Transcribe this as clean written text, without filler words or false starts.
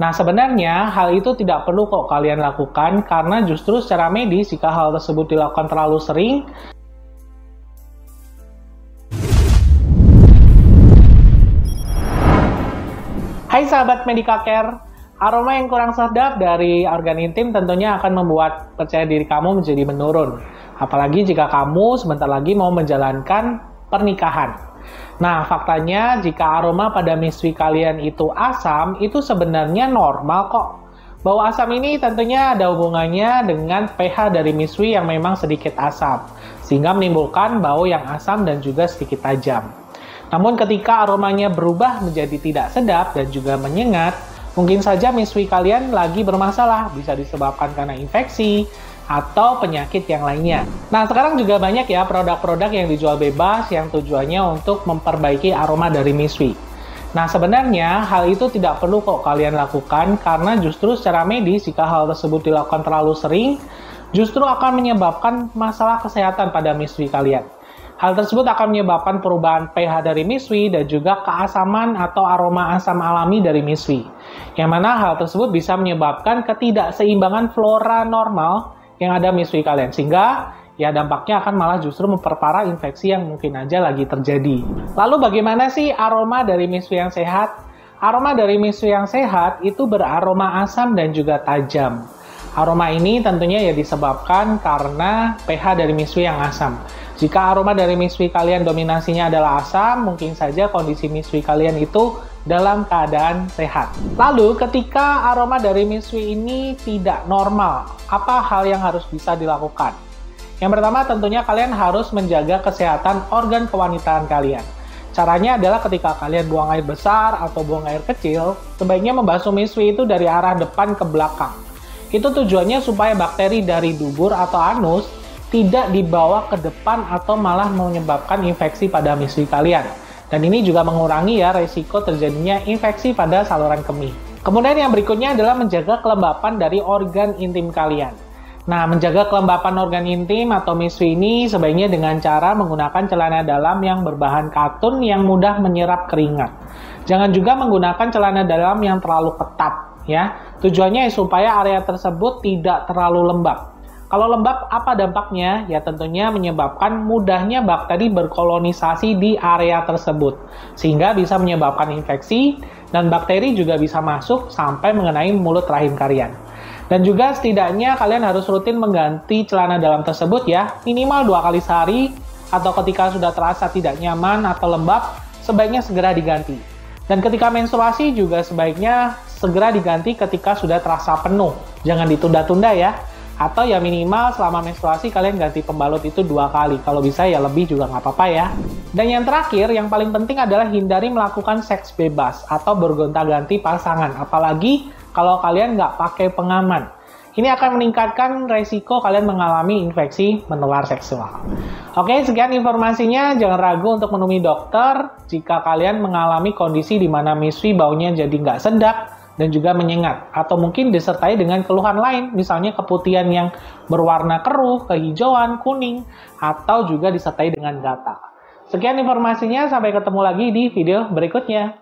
Nah, sebenarnya hal itu tidak perlu kok kalian lakukan karena justru secara medis jika hal tersebut dilakukan terlalu sering, hai sahabat Medica Care, aroma yang kurang sedap dari organ intim tentunya akan membuat percaya diri kamu menjadi menurun. Apalagi jika kamu sebentar lagi mau menjalankan pernikahan. Nah, faktanya jika aroma pada miswi kalian itu asam, itu sebenarnya normal kok. Bau asam ini tentunya ada hubungannya dengan pH dari miswi yang memang sedikit asam, sehingga menimbulkan bau yang asam dan juga sedikit tajam. Namun ketika aromanya berubah menjadi tidak sedap dan juga menyengat, mungkin saja miswi kalian lagi bermasalah, bisa disebabkan karena infeksi atau penyakit yang lainnya. Nah, sekarang juga banyak ya produk-produk yang dijual bebas yang tujuannya untuk memperbaiki aroma dari miswi. Nah, sebenarnya hal itu tidak perlu kok kalian lakukan karena justru secara medis jika hal tersebut dilakukan terlalu sering, justru akan menyebabkan masalah kesehatan pada miswi kalian. Hal tersebut akan menyebabkan perubahan pH dari miswi dan juga keasaman atau aroma asam alami dari miswi. Yang mana hal tersebut bisa menyebabkan ketidakseimbangan flora normal yang ada miswi kalian, sehingga ya dampaknya akan malah justru memperparah infeksi yang mungkin aja lagi terjadi. Lalu bagaimana sih aroma dari miswi yang sehat? Aroma dari miswi yang sehat itu beraroma asam dan juga tajam. Aroma ini tentunya ya disebabkan karena pH dari miswi yang asam. Jika aroma dari miswi kalian dominasinya adalah asam, mungkin saja kondisi miswi kalian itu dalam keadaan sehat. Lalu ketika aroma dari miswi ini tidak normal, apa hal yang harus bisa dilakukan? Yang pertama tentunya kalian harus menjaga kesehatan organ kewanitaan kalian. Caranya adalah ketika kalian buang air besar atau buang air kecil, sebaiknya membasuh miswi itu dari arah depan ke belakang. Itu tujuannya supaya bakteri dari dubur atau anus tidak dibawa ke depan atau malah menyebabkan infeksi pada miswi kalian. Dan ini juga mengurangi ya resiko terjadinya infeksi pada saluran kemih. Kemudian yang berikutnya adalah menjaga kelembapan dari organ intim kalian. Nah, menjaga kelembapan organ intim atau miswi ini sebaiknya dengan cara menggunakan celana dalam yang berbahan katun yang mudah menyerap keringat. Jangan juga menggunakan celana dalam yang terlalu ketat ya. Tujuannya supaya area tersebut tidak terlalu lembab. Kalau lembab, apa dampaknya? Ya tentunya menyebabkan mudahnya bakteri berkolonisasi di area tersebut, sehingga bisa menyebabkan infeksi, dan bakteri juga bisa masuk sampai mengenai mulut rahim kalian. Dan juga setidaknya kalian harus rutin mengganti celana dalam tersebut ya, minimal 2 kali sehari, atau ketika sudah terasa tidak nyaman atau lembab, sebaiknya segera diganti. Dan ketika menstruasi juga sebaiknya segera diganti ketika sudah terasa penuh, jangan ditunda-tunda ya. Atau ya minimal selama menstruasi kalian ganti pembalut itu 2 kali. Kalau bisa ya lebih juga nggak apa-apa ya. Dan yang terakhir, yang paling penting adalah hindari melakukan seks bebas atau bergonta-ganti pasangan. Apalagi kalau kalian nggak pakai pengaman. Ini akan meningkatkan resiko kalian mengalami infeksi menular seksual. Oke, sekian informasinya. Jangan ragu untuk menemui dokter jika kalian mengalami kondisi di mana miswi baunya jadi nggak sedap dan juga menyengat, atau mungkin disertai dengan keluhan lain, misalnya keputihan yang berwarna keruh, kehijauan, kuning, atau juga disertai dengan gatal. Sekian informasinya, sampai ketemu lagi di video berikutnya.